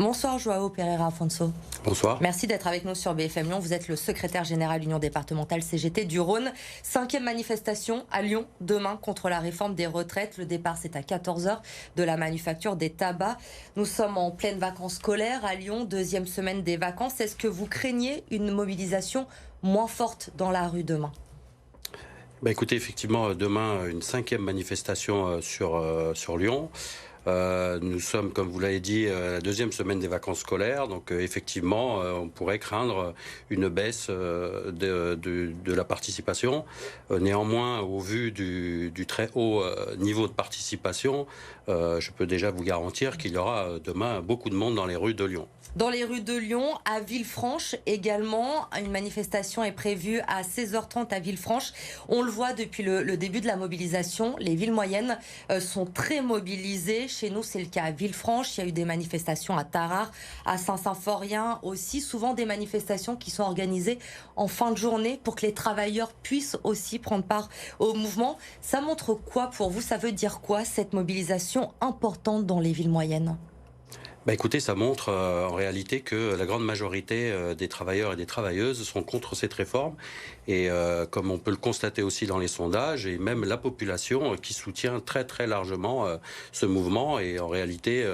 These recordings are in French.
Bonsoir Joao Pereira Afonso. Bonsoir. Merci d'être avec nous sur BFM Lyon. Vous êtes le secrétaire général Union départementale CGT du Rhône. 5e manifestation à Lyon demain contre la réforme des retraites. Le départ c'est à 14 h de la manufacture des tabacs. Nous sommes en pleine vacances scolaires à Lyon, 2e semaine des vacances. Est-ce que vous craignez une mobilisation moins forte dans la rue demain ? Écoutez, effectivement, demain, une 5e manifestation sur Lyon. Nous sommes, comme vous l'avez dit, la 2e semaine des vacances scolaires. Donc, effectivement, on pourrait craindre une baisse de la participation. Néanmoins, au vu du très haut niveau de participation, je peux déjà vous garantir qu'il y aura demain beaucoup de monde dans les rues de Lyon. Dans les rues de Lyon, à Villefranche également, une manifestation est prévue à 16h30 à Villefranche. On le voit depuis le début de la mobilisation, les villes moyennes sont très mobilisées. Chez nous, c'est le cas à Villefranche. Il y a eu des manifestations à Tarare, à Saint-Symphorien aussi. Souvent des manifestations qui sont organisées en fin de journée pour que les travailleurs puissent aussi prendre part au mouvement. Ça montre quoi pour vous ? Ça veut dire quoi cette mobilisation importante dans les villes moyennes ? Écoutez, ça montre en réalité que la grande majorité des travailleurs et des travailleuses sont contre cette réforme. Et comme on peut le constater aussi dans les sondages, et même la population qui soutient très très largement ce mouvement. Et en réalité,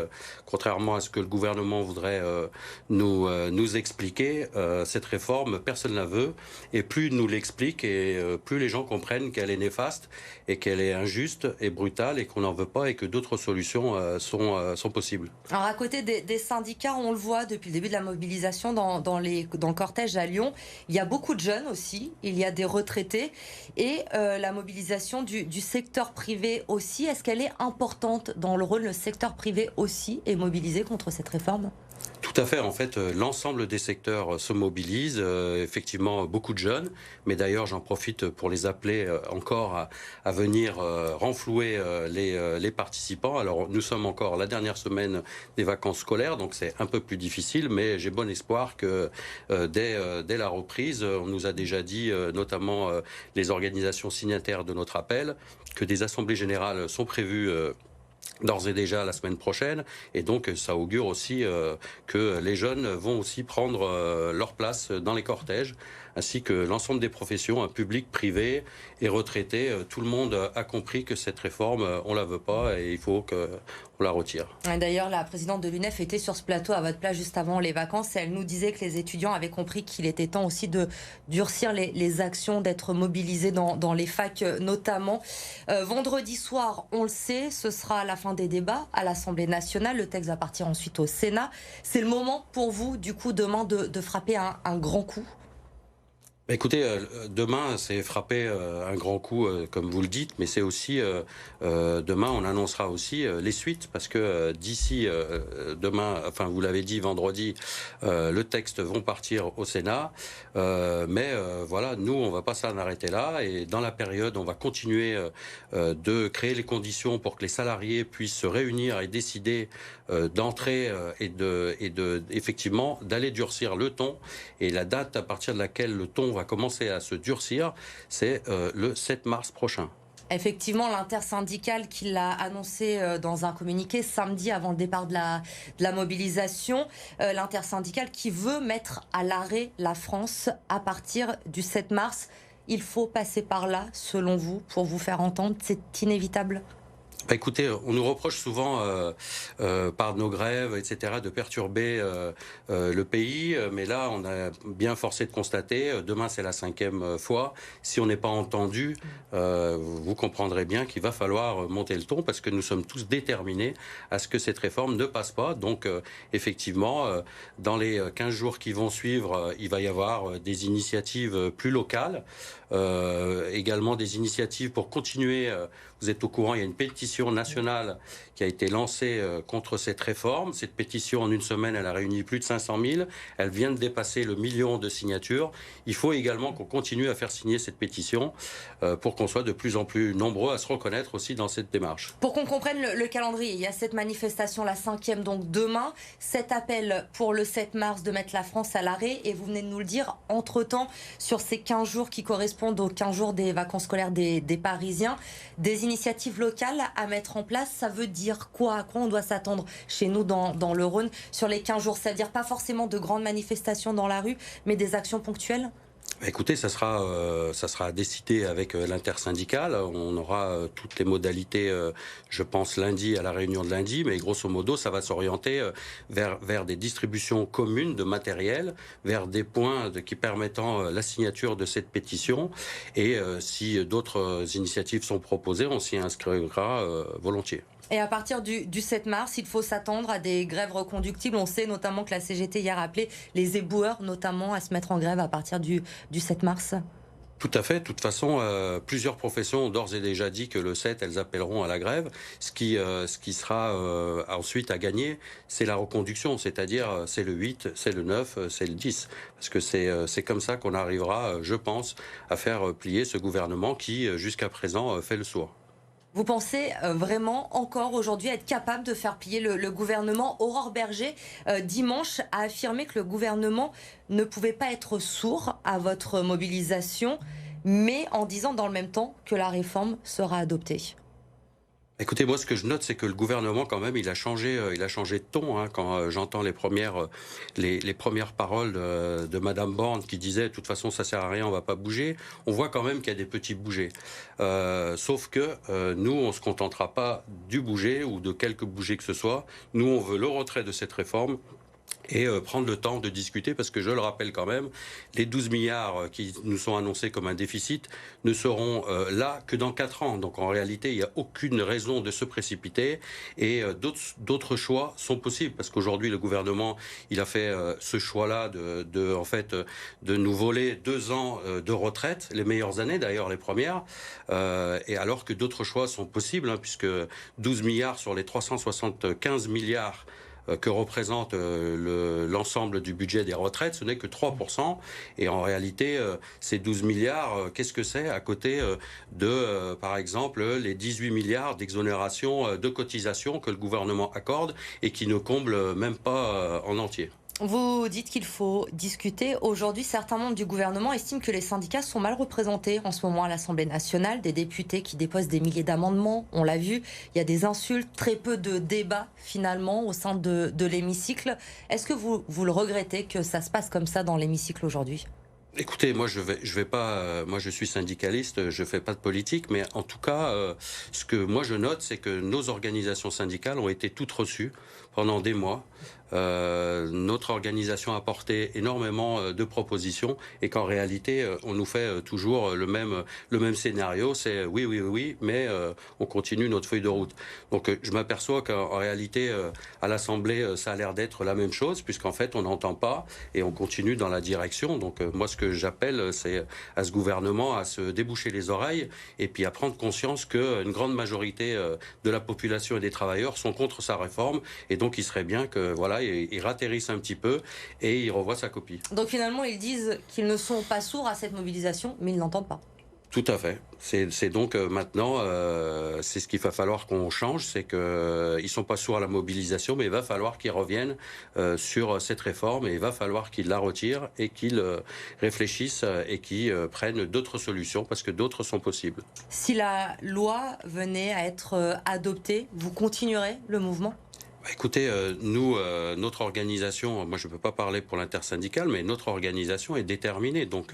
contrairement à ce que le gouvernement voudrait nous expliquer, cette réforme, personne ne la veut. Et plus il nous l'explique, et plus les gens comprennent qu'elle est néfaste, et qu'elle est injuste et brutale, et qu'on n'en veut pas, et que d'autres solutions sont possibles. Alors à côté des syndicats, on le voit depuis le début de la mobilisation dans le cortège à Lyon, il y a beaucoup de jeunes aussi, il y a des retraités et la mobilisation du secteur privé aussi. Est-ce qu'elle est importante dans le Rhône ? Le secteur privé aussi est mobilisé contre cette réforme ? Tout à fait. En fait, l'ensemble des secteurs se mobilisent. Effectivement, beaucoup de jeunes. Mais d'ailleurs, j'en profite pour les appeler encore à venir renflouer les participants. Alors, nous sommes encore la dernière semaine des vacances scolaires, donc c'est un peu plus difficile. Mais j'ai bon espoir que dès la reprise, on nous a déjà dit, notamment les organisations signataires de notre appel, que des assemblées générales sont prévues d'ores et déjà la semaine prochaine, et donc ça augure aussi que les jeunes vont aussi prendre leur place dans les cortèges, ainsi que l'ensemble des professions, public, privé et retraités. Tout le monde a compris que cette réforme, on la veut pas et il faut qu'on la retire. D'ailleurs, la présidente de l'UNEF était sur ce plateau à votre place juste avant les vacances et elle nous disait que les étudiants avaient compris qu'il était temps aussi de durcir les actions, d'être mobilisés dans les facs notamment. Vendredi soir, on le sait, ce sera la fin des débats à l'Assemblée nationale. Le texte va partir ensuite au Sénat. C'est le moment pour vous, du coup, demain de frapper un grand coup ? Écoutez, demain, c'est frapper un grand coup, comme vous le dites, mais c'est aussi, demain, on annoncera aussi les suites, parce que d'ici demain, enfin, vous l'avez dit, vendredi, le texte vont partir au Sénat, mais voilà, nous, on va pas s'en arrêter là, et dans la période, on va continuer de créer les conditions pour que les salariés puissent se réunir et décider d'entrer effectivement, d'aller durcir le ton, et la date à partir de laquelle le ton va commencer à se durcir, c'est le 7 mars prochain. Effectivement, l'intersyndicale qui l'a annoncé dans un communiqué samedi avant le départ de la mobilisation, l'intersyndicale qui veut mettre à l'arrêt la France à partir du 7 mars. Il faut passer par là, selon vous, pour vous faire entendre. C'est inévitable ? Écoutez, on nous reproche souvent par nos grèves, etc., de perturber le pays. Mais là, on a bien forcé de constater, demain c'est la 5e fois. Si on n'est pas entendu, vous comprendrez bien qu'il va falloir monter le ton parce que nous sommes tous déterminés à ce que cette réforme ne passe pas. Donc, effectivement, dans les 15 jours qui vont suivre, il va y avoir des initiatives plus locales. Également des initiatives pour continuer. Vous êtes au courant, il y a une pétition nationale qui a été lancée contre cette réforme. Cette pétition, en une semaine, elle a réuni plus de 500 000. Elle vient de dépasser le 1 million de signatures. Il faut également qu'on continue à faire signer cette pétition pour qu'on soit de plus en plus nombreux à se reconnaître aussi dans cette démarche. Pour qu'on comprenne le calendrier, il y a cette manifestation, la 5e, donc demain, cet appel pour le 7 mars de mettre la France à l'arrêt, et vous venez de nous le dire, entre-temps, sur ces 15 jours qui correspondent aux 15 jours des vacances scolaires des Parisiens, des initiatives locales à à mettre en place. Ça veut dire quoi? À quoi on doit s'attendre chez nous dans le Rhône sur les 15 jours? C'est-à-dire pas forcément de grandes manifestations dans la rue, mais des actions ponctuelles? Écoutez, ça sera décidé avec l'intersyndicale. On aura toutes les modalités, je pense, lundi à la réunion de lundi. Mais grosso modo, ça va s'orienter vers des distributions communes de matériel, vers des points qui permettant la signature de cette pétition. Et si d'autres initiatives sont proposées, on s'y inscrira volontiers. Et à partir du 7 mars, il faut s'attendre à des grèves reconductibles. On sait notamment que la CGT hier a appelé les éboueurs notamment à se mettre en grève à partir du 7 mars. Tout à fait. De toute façon, plusieurs professions ont d'ores et déjà dit que le 7, elles appelleront à la grève. Ce qui sera ensuite à gagner, c'est la reconduction, c'est-à-dire c'est le 8, c'est le 9, c'est le 10. Parce que c'est comme ça qu'on arrivera, je pense, à faire plier ce gouvernement qui, jusqu'à présent, fait le sourd. Vous pensez vraiment encore aujourd'hui être capable de faire plier le gouvernement? Aurore Berger, dimanche, a affirmé que le gouvernement ne pouvait pas être sourd à votre mobilisation, mais en disant dans le même temps que la réforme sera adoptée. Écoutez, moi, ce que je note, c'est que le gouvernement, quand même, il a changé de ton. Hein, quand j'entends les premières paroles de Madame Borne qui disait, de toute façon, ça sert à rien, on va pas bouger. On voit quand même qu'il y a des petits bougés. Sauf que nous, on se contentera pas du bouger ou de quelques bougés que ce soit. Nous, on veut le retrait de cette réforme. Et prendre le temps de discuter, parce que je le rappelle quand même, les 12 milliards qui nous sont annoncés comme un déficit ne seront là que dans 4 ans. Donc en réalité, il n'y a aucune raison de se précipiter et d'autres choix sont possibles, parce qu'aujourd'hui le gouvernement, il a fait ce choix-là de nous voler 2 ans de retraite, les meilleures années d'ailleurs, les premières, et alors que d'autres choix sont possibles, hein, puisque 12 milliards sur les 375 milliards que représente l'ensemble du budget des retraites, ce n'est que 3%. Et en réalité, ces 12 milliards, qu'est-ce que c'est à côté par exemple, les 18 milliards d'exonération de cotisations que le gouvernement accorde et qui ne comble même pas en entier? Vous dites qu'il faut discuter. Aujourd'hui, certains membres du gouvernement estiment que les syndicats sont mal représentés en ce moment à l'Assemblée nationale. Des députés qui déposent des milliers d'amendements, on l'a vu. Il y a des insultes, très peu de débats finalement au sein de l'hémicycle. Est-ce que vous le regrettez que ça se passe comme ça dans l'hémicycle aujourd'hui ? Écoutez, moi je vais pas, moi je suis syndicaliste, je fais pas de politique, mais en tout cas, ce que moi je note, c'est que nos organisations syndicales ont été toutes reçues pendant des mois. Notre organisation a apporté énormément de propositions et qu'en réalité, on nous fait toujours le même scénario, c'est oui, mais on continue notre feuille de route. Donc je m'aperçois qu'en réalité, à l'Assemblée, ça a l'air d'être la même chose, puisqu'en fait, on n'entend pas et on continue dans la direction. Donc moi, ce que j'appelle, c'est à ce gouvernement à se déboucher les oreilles et puis à prendre conscience qu'une grande majorité de la population et des travailleurs sont contre sa réforme, et donc il serait bien que voilà, il ratterrisse un petit peu et il revoit sa copie. Donc finalement, ils disent qu'ils ne sont pas sourds à cette mobilisation, mais ils ne l'entendent pas. Tout à fait. C'est donc maintenant, c'est ce qu'il va falloir qu'on change, c'est qu'ils sont pas sourds à la mobilisation, mais il va falloir qu'ils reviennent sur cette réforme, et il va falloir qu'ils la retirent et qu'ils réfléchissent et qu'ils prennent d'autres solutions, parce que d'autres sont possibles. Si la loi venait à être adoptée, vous continuerez le mouvement ? Écoutez, nous, notre organisation, moi je ne peux pas parler pour l'intersyndicale, mais notre organisation est déterminée. Donc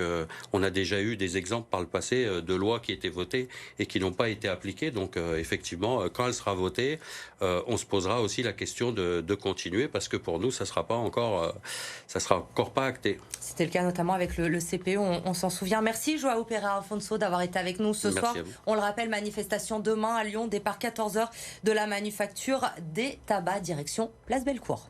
on a déjà eu des exemples par le passé de lois qui étaient votées et qui n'ont pas été appliquées. Donc effectivement, quand elle sera votée, on se posera aussi la question de continuer, parce que pour nous, ça sera encore pas acté. C'était le cas notamment avec le CPE, on s'en souvient. Merci João Pereira Afonso d'avoir été avec nous ce soir. On le rappelle, manifestation demain à Lyon, départ 14h de la manufacture des tabacs, direction Place Bellecour.